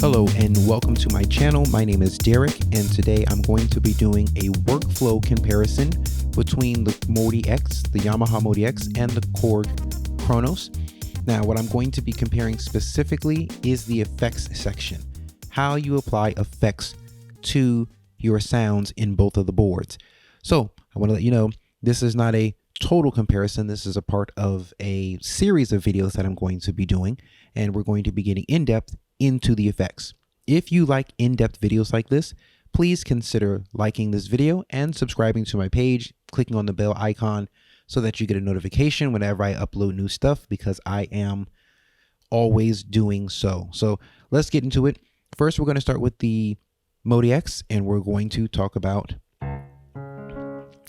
Hello and welcome to my channel. My name is Derek and today I'm going to be doing a workflow comparison between the MODX, the Yamaha MODX, and the Korg Kronos. Now what I'm going to be comparing specifically is the effects section, how you apply effects to your sounds in both of the boards. So I want to let you know this is not a total comparison. This is a part of a series of videos that I'm going to be doing, and we're going to be getting in depth into the effects. If you like in-depth videos like this, please consider liking this video and subscribing to my page, clicking on the bell icon so that you get a notification whenever I upload new stuff, because I am always doing so. So let's get into it. First, we're going to start with the MODX, and we're going to talk about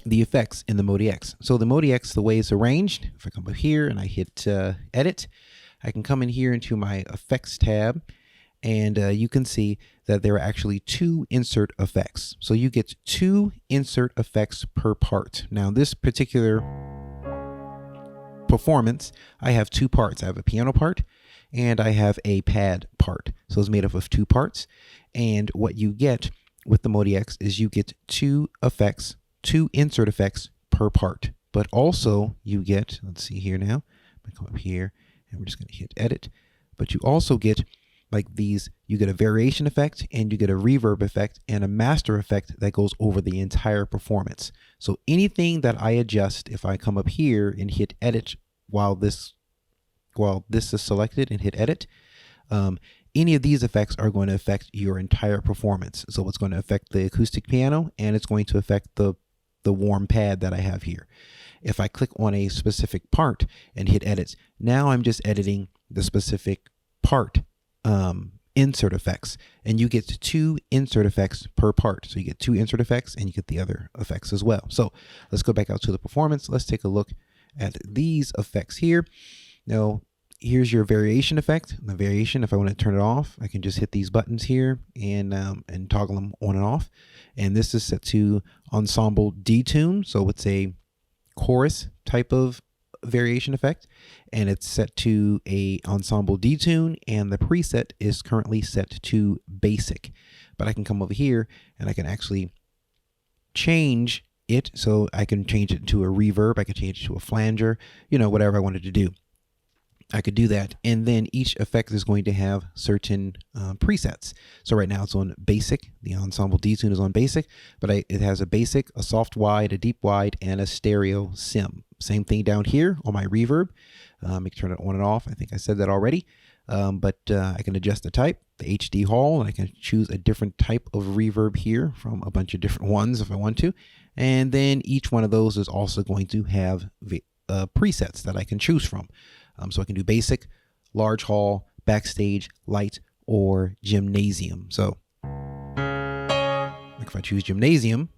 the effects in the MODX. So the MODX, the way it's arranged, if I come up here and I hit edit, I can come in here into my effects tab, and you can see that there are actually two insert effects. So you get two insert effects per part. Now this particular performance, I have two parts. I have a piano part and I have a pad part. So it's made up of two parts. And what you get with the MODX is you get two effects, two insert effects per part. But also you get, let's see here now, I'm gonna come up here and we're just going to hit edit, but you also get like these, you get a variation effect and you get a reverb effect and a master effect that goes over the entire performance. So anything that I adjust, if I come up here and hit edit while this is selected and hit edit, any of these effects are going to affect your entire performance. So it's going to affect the acoustic piano and it's going to affect the warm pad that I have here. If I click on a specific part and hit edit, now I'm just editing the specific part insert effects, and you get two insert effects per part. So you get two insert effects and you get the other effects as well. So let's go back out to the performance. Let's take a look at these effects here. Now here's your variation effect. The variation, if I want to turn it off, I can just hit these buttons here and toggle them on and off. And this is set to ensemble detune. So it's a chorus type of variation effect, and it's set to a ensemble detune, and the preset is currently set to basic. But I can come over here and I can actually change it. So I can change it to a reverb, I can change it to a flanger, you know, whatever I wanted to do, I could do that. And then each effect is going to have certain presets. So right now it's on basic. The ensemble detune is on basic, but it has a basic, a soft wide, a deep wide, and a stereo sim. Same thing down here on my reverb. I can turn it on and off. I think I said that already. But I can adjust the type, the HD Hall, and I can choose a different type of reverb here from a bunch of different ones if I want to. And then each one of those is also going to have presets that I can choose from. So I can do basic, large hall, backstage, light, or gymnasium. So like if I choose gymnasium,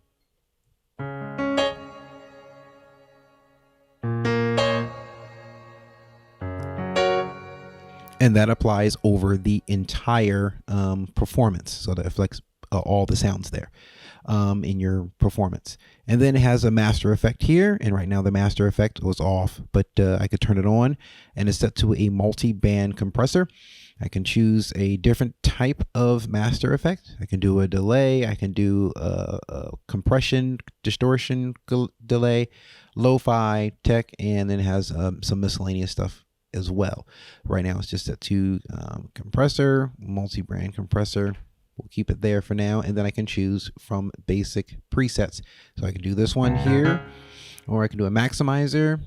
and that applies over the entire performance. So that reflects all the sounds there in your performance. And then it has a master effect here, and right now the master effect was off, but I could turn it on, and it's set to a multi-band compressor. I can choose a different type of master effect. I can do a delay, I can do a compression, distortion delay, lo-fi, tech, and then it has some miscellaneous stuff as well. Right now it's just set to compressor, multi-band compressor. We'll keep it there for now, and then I can choose from basic presets. So I can do this one here, or I can do a maximizer.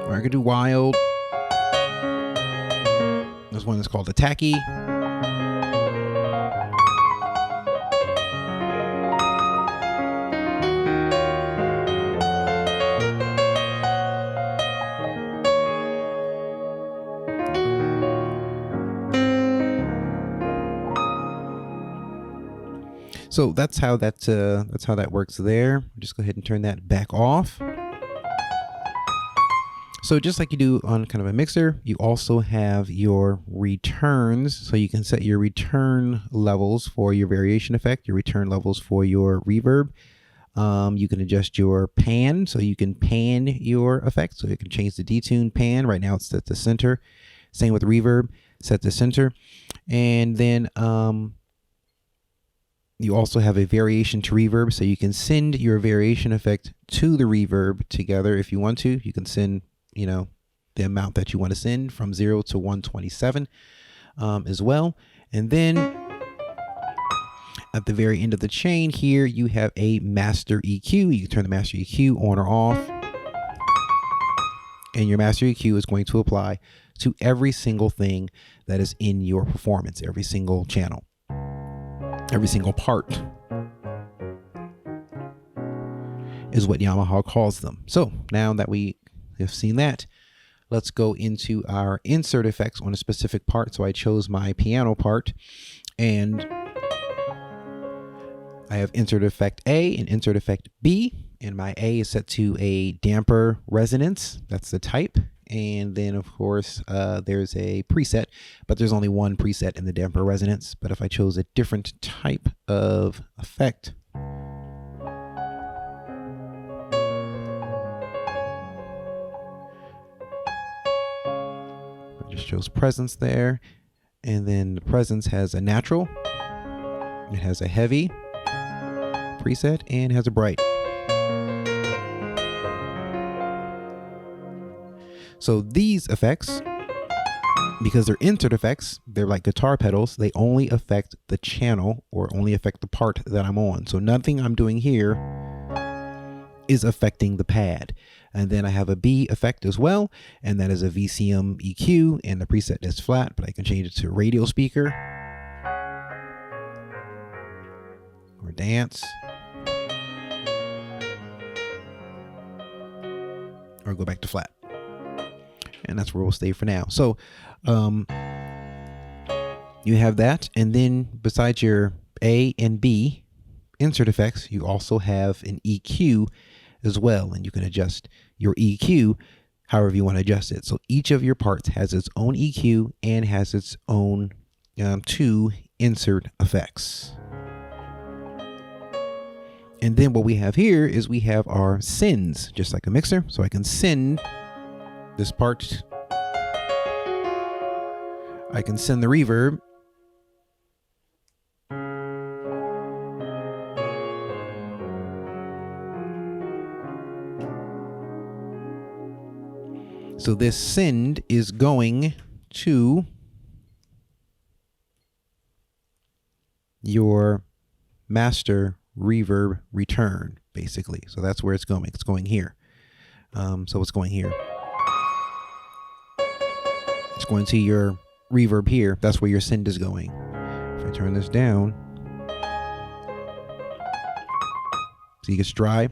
Or I could do wild. There's one that's called a tacky. So that's how that works there. Just go ahead and turn that back off. So just like you do on kind of a mixer, you also have your returns. So you can set your return levels for your variation effect, your return levels for your reverb. You can adjust your pan, so you can pan your effects. So you can change the detune pan. Right now it's set to center. Same with reverb, set to center. And then you also have a variation to reverb, so you can send your variation effect to the reverb together if you want to. You can send, the amount that you want to send from 0 to 127 as well. And then at the very end of the chain here, you have a master EQ. You can turn the master EQ on or off. And your master EQ is going to apply to every single thing that is in your performance, every single channel, every single part is what Yamaha calls them. So now that we have seen that, let's go into our insert effects on a specific part. So I chose my piano part, and I have insert effect A and insert effect B, and my A is set to a damper resonance. That's the type. And then of course there's a preset, but there's only one preset in the damper resonance. But if I chose a different type of effect, I just chose presence there, and then the presence has a natural, it has a heavy preset, and has a bright. So these effects, because they're insert effects, they're like guitar pedals, they only affect the channel or only affect the part that I'm on. So nothing I'm doing here is affecting the pad. And then I have a B effect as well, and that is a VCM EQ, and the preset is flat, but I can change it to radio speaker or dance, or go back to flat. And that's where we'll stay for now. So you have that, and then besides your A and B insert effects, you also have an EQ as well, and you can adjust your EQ however you want to adjust it. So each of your parts has its own EQ and has its own two insert effects. And then what we have here is we have our sends, just like a mixer. So I can send this part, I can send the reverb, so this send is going to your master reverb return, basically. So that's where it's going. It's going here. So it's going here. It's going to your reverb here. That's where your send is going. If I turn this down, see it gets dry.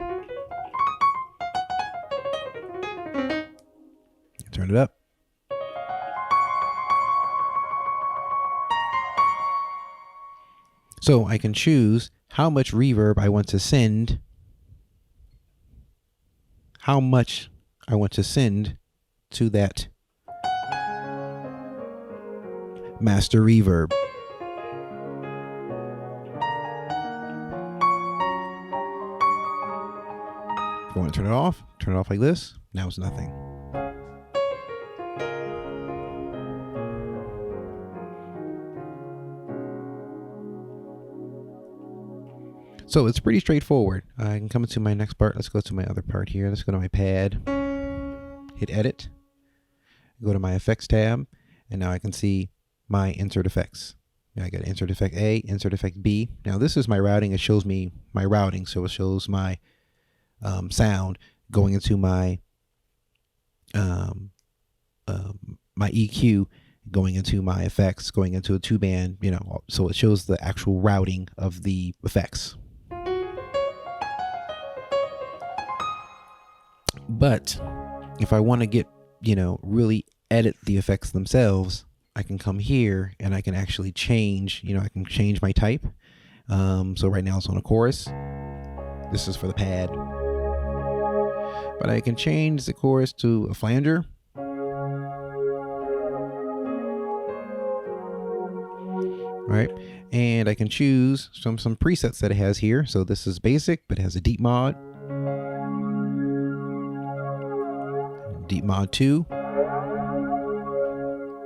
Turn it up. So I can choose how much reverb I want to send, how much I want to send to that master reverb. If I want to turn it off like this. Now it's nothing. So it's pretty straightforward. I can come to my next part. Let's go to my other part here. Let's go to my pad, hit edit, go to my effects tab, and now I can see my insert effects. Now I got insert effect A, insert effect B. Now this is my routing. It shows me my routing. So it shows my sound going into my my EQ, going into my effects, going into a 2-band, so it shows the actual routing of the effects. But if I want to get, really edit the effects themselves, I can come here and I can actually change, I can change my type. So right now it's on a chorus. This is for the pad. But I can change the chorus to a flanger. right? And I can choose some presets that it has here. So this is basic, but it has a deep mod, deep mod 2,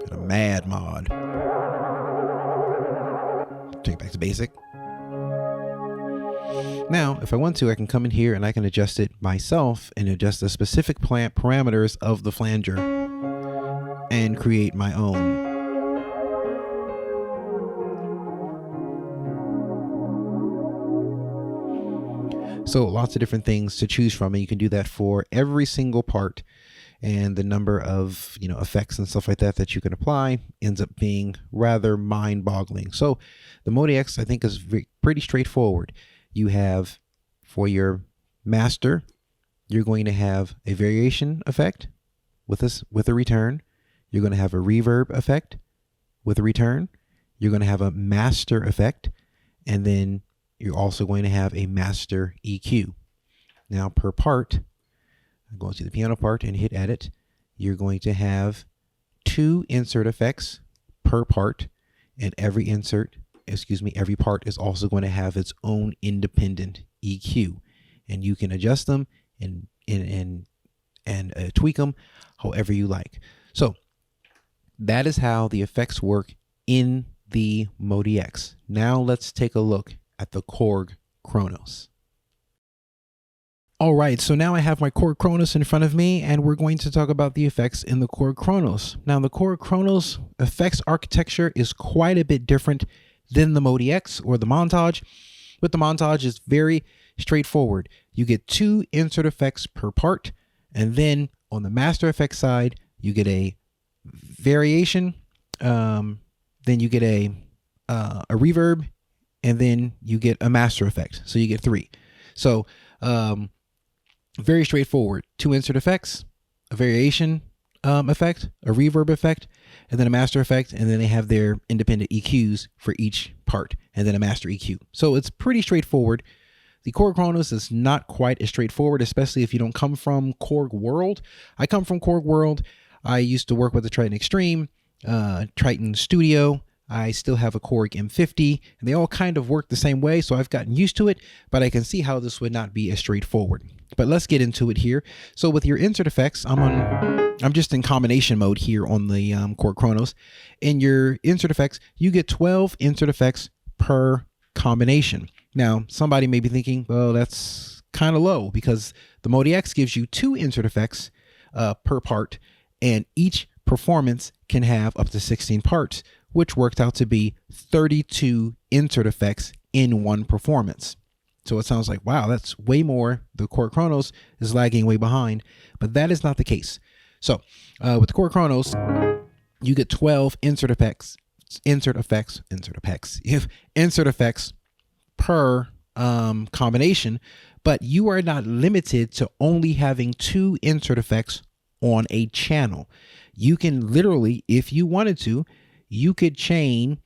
and a mad mod. Take it back to basic. Now, if I want to, I can come in here and I can adjust it myself and adjust the specific parameters of the flanger and create my own. So lots of different things to choose from, and you can do that for every single part. And the number of, effects and stuff like that that you can apply ends up being rather mind-boggling. So the MODX, I think, is pretty straightforward. You have, for your master, you're going to have a variation effect with a return. You're going to have a reverb effect with a return. You're going to have a master effect, and then you're also going to have a master EQ. Now, per part, I'm going to the piano part and hit edit. You're going to have 2 insert effects per part, and every part is also going to have its own independent EQ, and you can adjust them and tweak them however you like. So that is how the effects work in the MODX. Now let's take a look at the Korg Kronos. All right, so now I have my Korg Kronos in front of me, and we're going to talk about the effects in the Korg Kronos. Now, the Korg Kronos effects architecture is quite a bit different than the MODX or the Montage. With the Montage, it's very straightforward. You get 2 insert effects per part, and then on the master effects side, you get a variation, then you get a reverb, and then you get a master effect. So you get 3. So very straightforward. 2 insert effects, a variation effect, a reverb effect, and then a master effect, and then they have their independent EQs for each part, and then a master EQ. So it's pretty straightforward. The Korg Kronos is not quite as straightforward, especially if you don't come from Korg World. I come from Korg World. I used to work with the Triton Extreme, Triton Studio. I still have a Korg M50, and they all kind of work the same way, so I've gotten used to it, but I can see how this would not be as straightforward. But let's get into it here. So with your insert effects, I'm just in combination mode here on the Korg Kronos. In your insert effects, you get 12 insert effects per combination. Now, somebody may be thinking, well, that's kind of low, because the MODX gives you 2 insert effects per part, and each performance can have up to 16 parts, which worked out to be 32 insert effects in one performance. So it sounds like, wow, that's way more. The Korg Kronos is lagging way behind, but that is not the case. So with the Korg Kronos, you get 12 insert effects per combination, but you are not limited to only having 2 insert effects on a channel. You can literally, if you wanted to, you could chain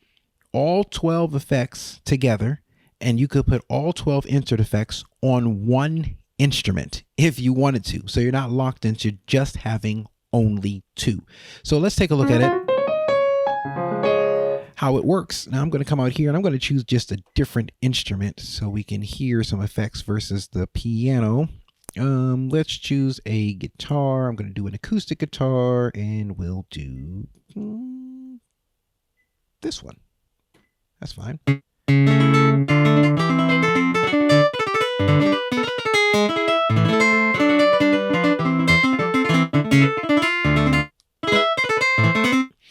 all 12 effects together, and you could put all 12 insert effects on one instrument if you wanted to. So you're not locked into just having only 2. So let's take a look at it, how it works. Now I'm going to come out here and I'm going to choose just a different instrument so we can hear some effects versus the piano. Let's choose a guitar. I'm going to do an acoustic guitar, and we'll do this one. That's fine.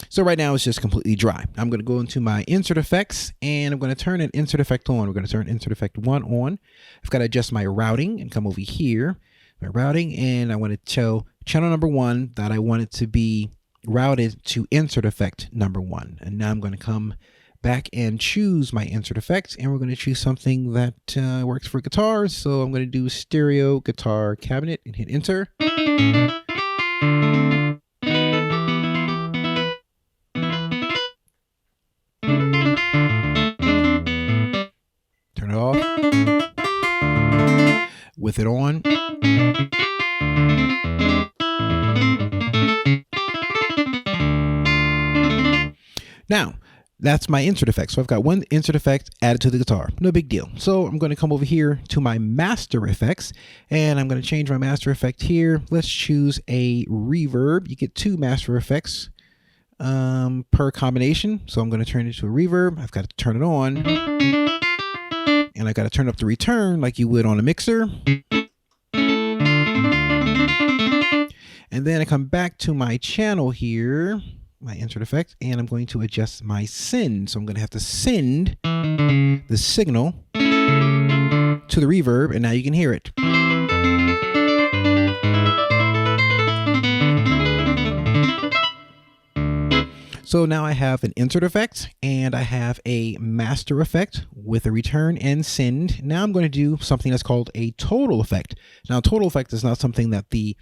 So right now it's just completely dry. I'm going to go into my insert effects, and I'm going to turn an insert effect on. We're going to turn insert effect 1 on. I've got to adjust my routing and come over here, my routing, and I want to tell channel number 1 that I want it to be routed to insert effect number 1. And now I'm going to come back and choose my insert effects, and we're going to choose something that works for guitars. So I'm going to do stereo guitar cabinet and hit enter. Turn it off. With it on. that's my insert effect. So I've got one insert effect added to the guitar. No big deal. So I'm going to come over here to my master effects, and I'm going to change my master effect here. Let's choose a reverb. You get 2 master effects per combination. So I'm going to turn it to a reverb. I've got to turn it on, and I got to turn up the return like you would on a mixer. And then I come back to my channel here, my insert effect, and I'm going to adjust my send. So I'm going to have to send the signal to the reverb, and now you can hear it. So now I have an insert effect and I have a master effect with a return and send. Now I'm going to do something that's called a total effect. Now, total effect is not something that the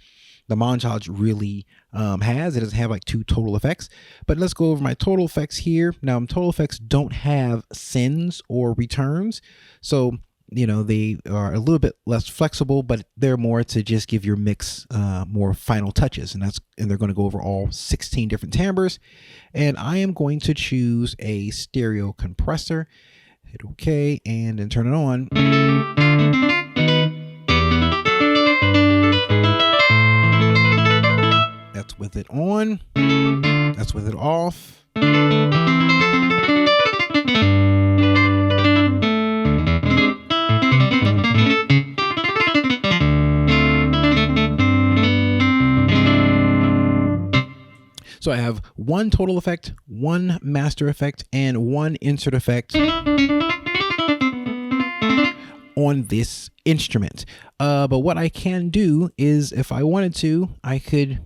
Montage really has. It doesn't have like 2 total effects, but let's go over my total effects here. Now, total effects don't have sends or returns, so you know they are a little bit less flexible, but they're more to just give your mix more final touches, and they're going to go over all 16 different timbres. And I am going to choose a stereo compressor. Hit OK, and then turn it on. That's with it on. That's with it off. So I have 1 total effect, 1 master effect, and 1 insert effect on this instrument. But what I can do is, if I wanted to, I could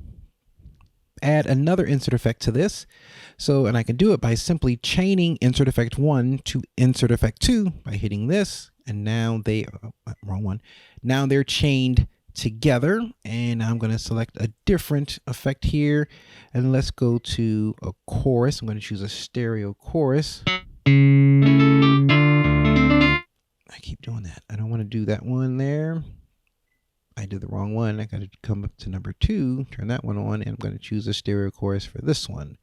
add another insert effect to this. So, and I can do it by simply chaining insert effect 1 to insert effect 2 by hitting this. And now wrong one. Now they're chained together, and I'm going to select a different effect here, and let's go to a chorus. I'm going to choose a stereo chorus. I keep doing that. I don't want to do that one there. I did the wrong one. I got to come up to number 2, turn that one on, and I'm going to choose a stereo chorus for this one.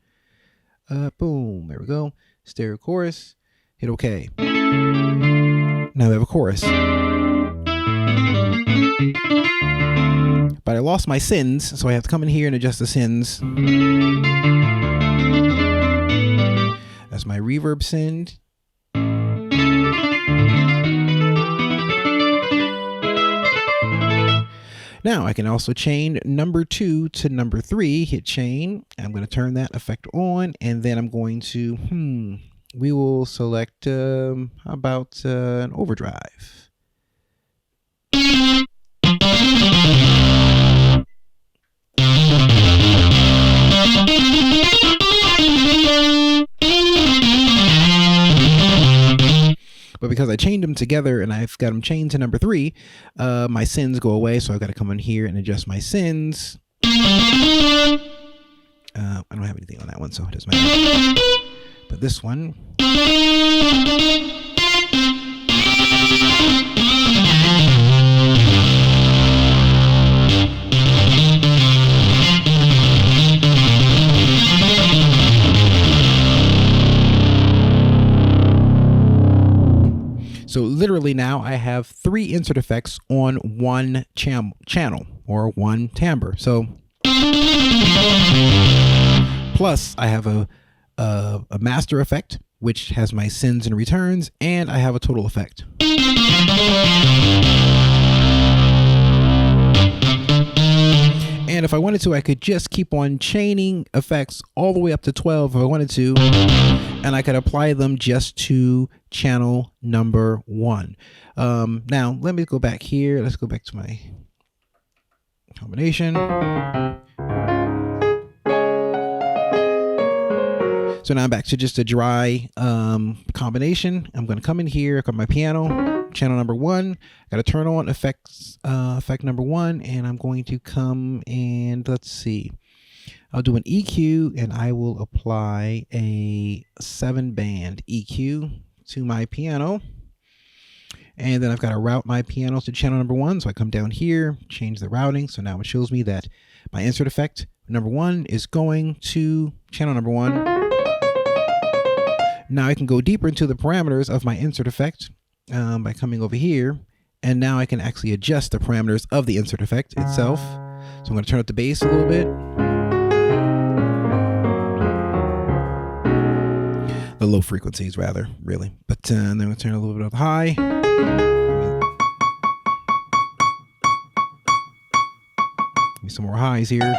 Boom, there we go. Stereo chorus. Hit OK. Now we have a chorus. But I lost my sends, so I have to come in here and adjust the sends. That's my reverb send. Now I can also chain number 2 to number 3, hit chain. I'm going to turn that effect on, and then I'm going to, we will select, how about an overdrive. But because I chained them together and I've got them chained to number 3, my sends go away. So I've got to come in here and adjust my sends. I don't have anything on that one, so it doesn't matter. But this one. So literally now I have 3 insert effects on 1 channel or 1 timbre. So plus I have a master effect, which has my sends and returns, and I have a total effect. And if I wanted to, I could just keep on chaining effects all the way up to 12 if I wanted to, and I could apply them just to channel number 1. Now, let me go back here. Let's go back to my combination. So now I'm back to just a dry combination. I'm going to come in here, come my piano, channel number 1. Got to turn on effects, effect number 1, and I'm going to come and let's see. I'll do an EQ, and I will apply a 7-band EQ to my piano. And then I've got to route my piano to channel number 1. So I come down here, change the routing. So now it shows me that my insert effect number 1 is going to channel number 1. Now I can go deeper into the parameters of my insert effect by coming over here, and now I can actually adjust the parameters of the insert effect itself. So I'm going to turn up the bass a little bit. The low frequencies rather, really. But then we'll turn a little bit up the high. Give me some more highs here.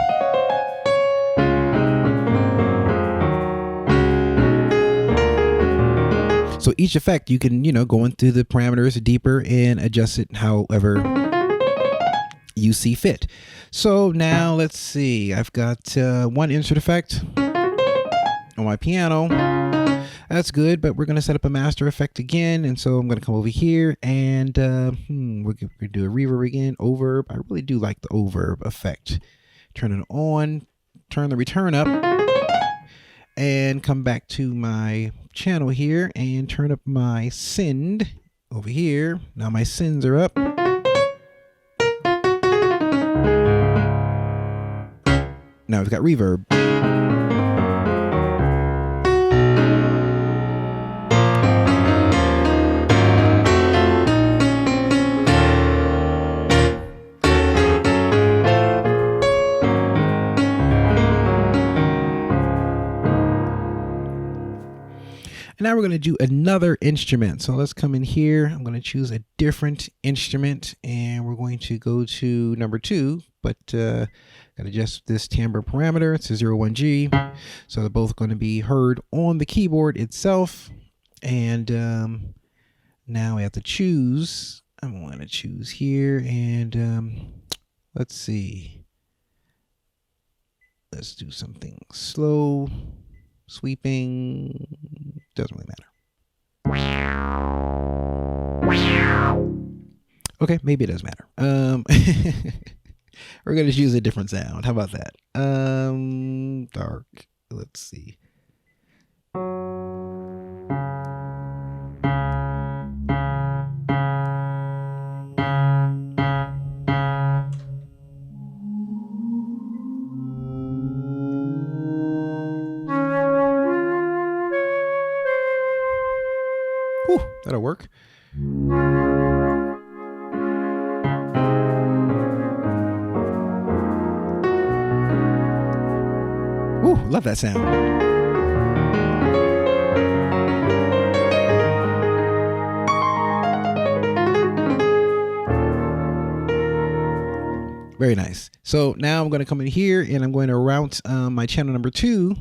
So each effect you can, go into the parameters deeper and adjust it however you see fit. So now let's see. I've got one insert effect on my piano. That's good, but we're going to set up a master effect again. And so I'm going to come over here and we're going to do a reverb again, overb. I really do like the overb effect. Turn it on, turn the return up, and come back to my channel here and turn up my send over here. Now my sends are up. Now we've got reverb. And now we're going to do another instrument. So let's come in here. I'm going to choose a different instrument and we're going to go to number 2, but got to adjust this timbre parameter. It's a 01G. So they're both going to be heard on the keyboard itself. And now I have to choose. I'm going to choose here and let's see. Let's do something slow. Sweeping, doesn't really matter. Okay, maybe it does matter. We're gonna choose a different sound. How about that? Dark. Let's see. Whew, that'll work. Ooh, love that sound. Very nice. So now I'm going to come in here and I'm going to route my channel number 2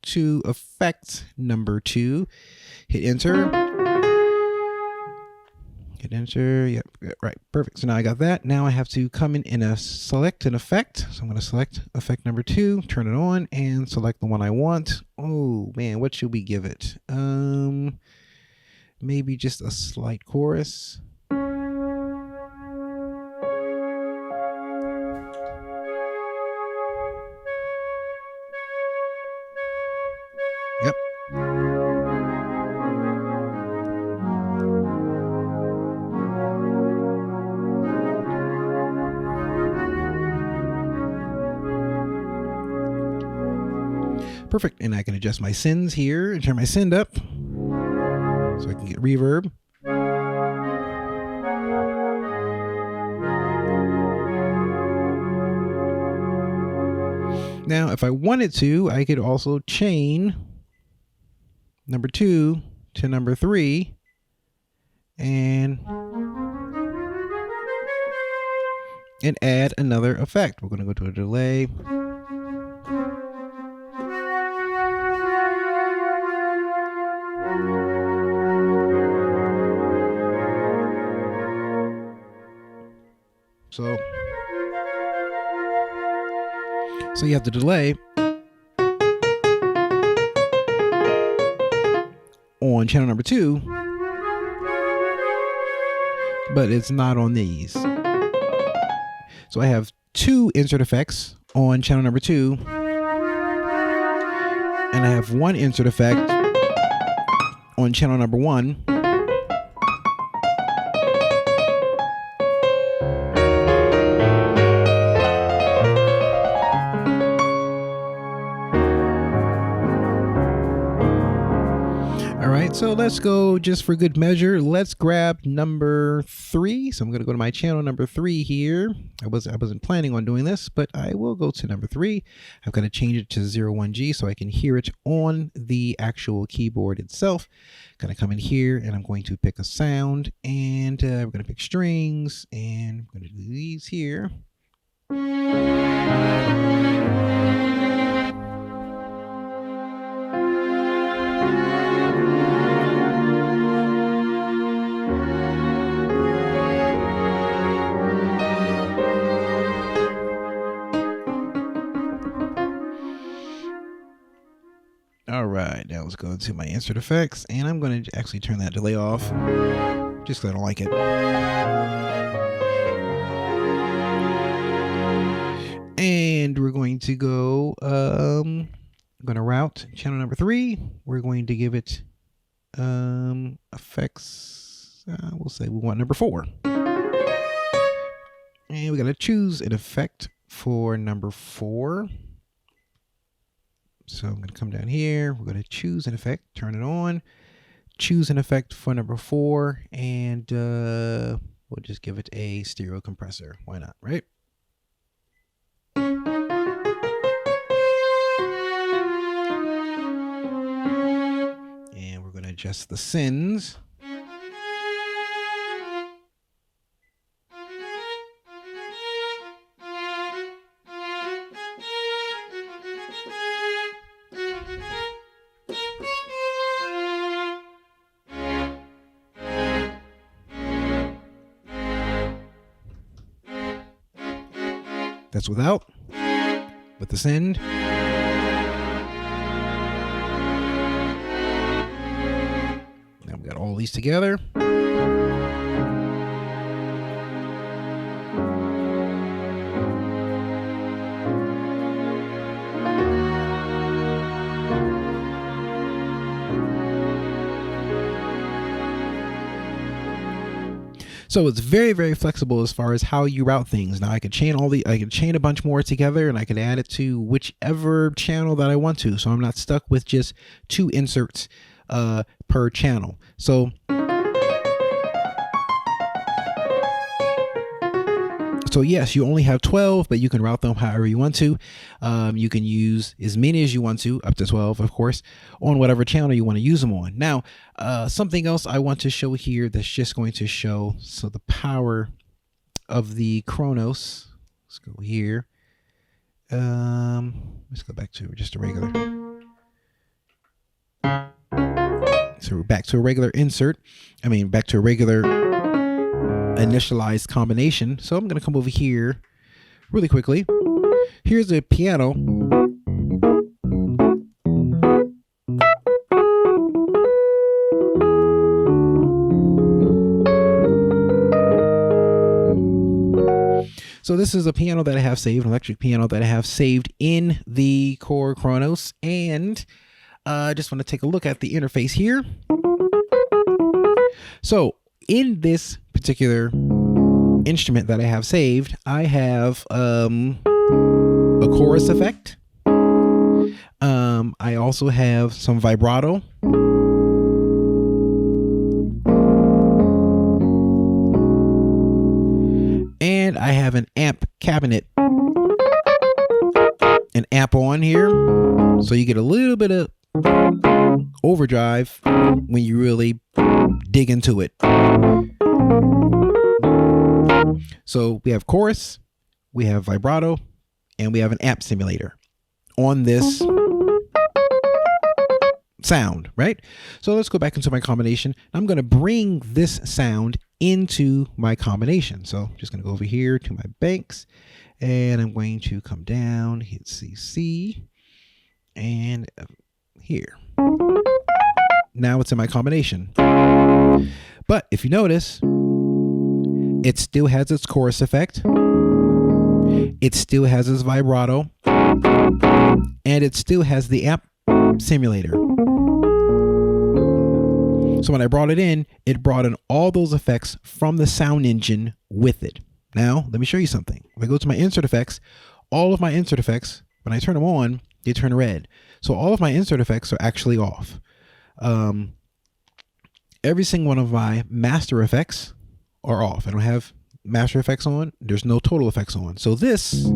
to effect number 2. Hit enter. Hit enter. Yep. Right. Perfect. So now I got that. Now I have to come in and select an effect. So I'm going to select effect number 2, turn it on, and select the one I want. Oh man, what should we give it? Maybe just a slight chorus. Yep. Perfect. And I can adjust my sends here and turn my send up so I can get reverb. Now, if I wanted to, I could also chain number 2 to number 3 and add another effect. We're going to go to a delay. So you have the delay on channel number 2, but it's not on these. So I have 2 insert effects on channel number 2, and I have 1 insert effect on channel number 1. All So let's go, just for good measure, let's grab number 3. So I'm going to go to my channel number 3 here. I wasn't planning on doing this, but I will go to number 3. I've got to change it to 01G so I can hear it on the actual keyboard itself. Going to come in here and I'm going to pick a sound, and we're going to pick strings, and I'm going to do these here. All right, now let's go into my insert effects, and I'm going to actually turn that delay off just because I don't like it. And we're going to go, I'm going to route channel number 3. We're going to give it effects. We'll say we want number 4. And we got to choose an effect for number 4. So I'm going to come down here. We're going to choose an effect, turn it on, choose an effect for number 4, and we'll just give it a stereo compressor. Why not, right? And we're going to adjust the sends. That's without. With the send. Now we got all these together. So it's very, very flexible as far as how you route things. Now I could chain I could chain a bunch more together, and I could add it to whichever channel that I want to. So I'm not stuck with just 2 inserts per channel. So yes, you only have 12, but you can route them however you want to. You can use as many as you want to, up to 12, of course, on whatever channel you want to use them on. Now, something else I want to show here that's just going to show the power of the Kronos. Let's go here. Let's go back to just a regular. So we're back to a regular insert. Back to a regular initialized combination. So I'm going to come over here really quickly. Here's a piano. So this is a piano that I have saved, an electric piano that I have saved in the Korg Kronos, and I just want to take a look at the interface here. So in this particular instrument that I have saved, I have a chorus effect. I also have some vibrato. And I have an amp cabinet, an amp on here. So you get a little bit of overdrive when you really dig into it. So we have chorus, we have vibrato, and we have an amp simulator on this sound, right? So let's go back into my combination. I'm going to bring this sound into my combination. So I'm just going to go over here to my banks, and I'm going to come down, hit CC, and here. Now it's in my combination. But if you notice, it still has its chorus effect. It still has its vibrato. And it still has the amp simulator. So when I brought it in, it brought in all those effects from the sound engine with it. Now, let me show you something. If I go to my insert effects, all of my insert effects, when I turn them on, they turn red. So all of my insert effects are actually off. every single one of my master effects are off. I don't have master effects on. There's no total effects on. So this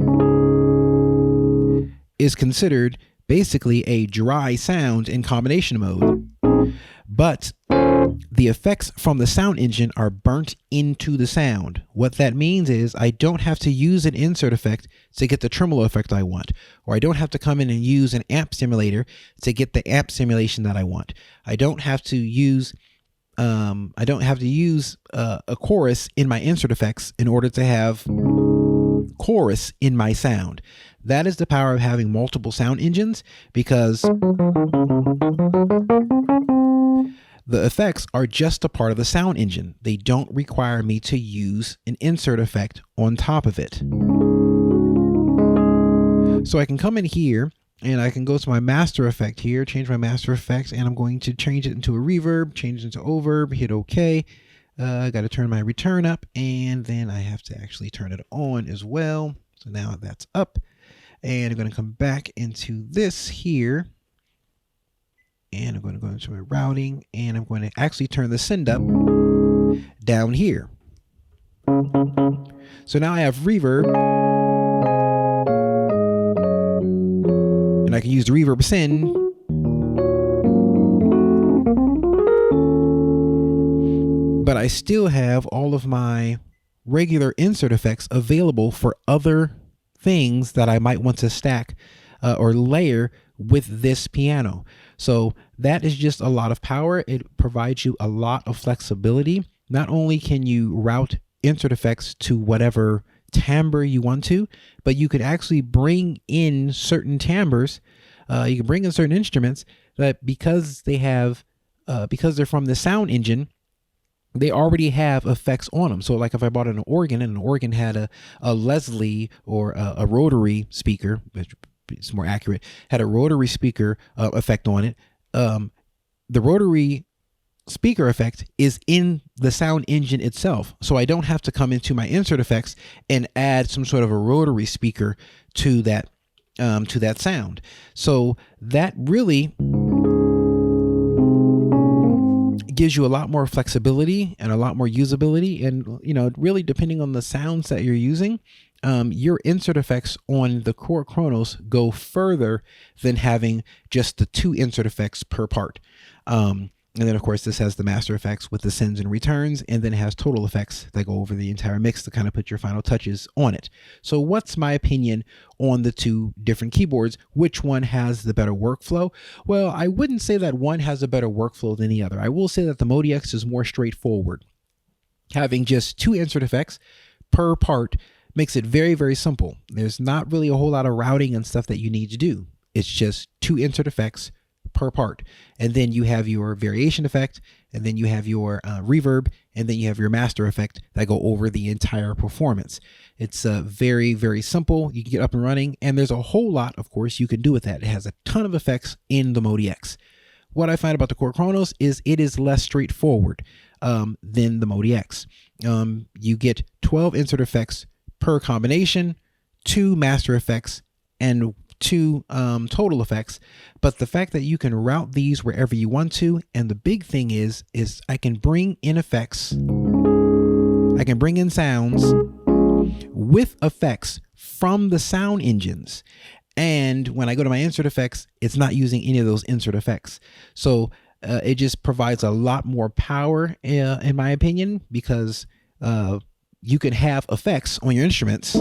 is considered basically a dry sound in combination mode. But the effects from the sound engine are burnt into the sound. What that means is I don't have to use an insert effect to get the tremolo effect I want, or I don't have to come in and use an amp simulator to get the amp simulation that I want. I don't have to use a chorus in my insert effects in order to have chorus in my sound. That is the power of having multiple sound engines, because the effects are just a part of the sound engine. They don't require me to use an insert effect on top of it. So I can come in here and I can go to my master effect here, change my master effects, and I'm going to change it into a reverb, change it into overb, hit OK. I got to turn my return up, and then I have to actually turn it on as well. So now that's up, and I'm going to come back into this here. And I'm going to go into my routing, and I'm going to actually turn the send up down here. So now I have reverb, and I can use the reverb send. But I still have all of my regular insert effects available for other things that I might want to stack or layer with this piano. So that is just a lot of power. It provides you a lot of flexibility. Not only can you route insert effects to whatever timbre you want to, but you could actually bring in certain timbres. You can bring in certain instruments that because they're from the sound engine, they already have effects on them. So like if I bought an organ and an organ had a Leslie or a rotary speaker, which is more accurate, had a rotary speaker effect on it, the rotary speaker effect is in the sound engine itself. So I don't have to come into my insert effects and add some sort of a rotary speaker to that sound. So that really gives you a lot more flexibility and a lot more usability. And, you know, really depending on the sounds that you're using, your insert effects on the Korg Kronos go further than having just the 2 insert effects per part. And then, of course, this has the master effects with the sends and returns, and then it has total effects that go over the entire mix to kind of put your final touches on it. So what's my opinion on the 2 different keyboards? Which one has the better workflow? Well, I wouldn't say that one has a better workflow than the other. I will say that the MODX is more straightforward. Having just 2 insert effects per part makes it very, very simple. There's not really a whole lot of routing and stuff that you need to do. It's just 2 insert effects per part, and then you have your variation effect, and then you have your reverb, and then you have your master effect that go over the entire performance. It's very, very simple. You can get up and running, and there's a whole lot, of course, you can do with that. It has a ton of effects in the MODX. What I find about the Korg Kronos is it is less straightforward than the MODX. You get 12 insert effects per combination, 2 master effects, and 2 total effects. But the fact that you can route these wherever you want to, and the big thing is I can bring in effects, I can bring in sounds with effects from the sound engines. And when I go to my insert effects, it's not using any of those insert effects. So it just provides a lot more power, in my opinion, because you can have effects on your instruments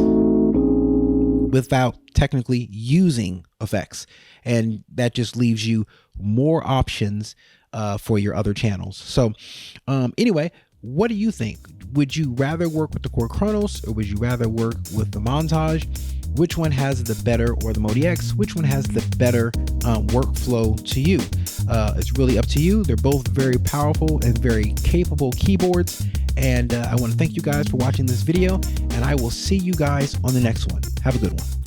without technically using effects. And that just leaves you more options for your other channels. So anyway, what do you think? Would you rather work with the Korg Kronos, or would you rather work with the Montage? Which one has the better, or the MODX? Which one has the better workflow to you? It's really up to you. They're both very powerful and very capable keyboards. And I want to thank you guys for watching this video, and I will see you guys on the next one. Have a good one.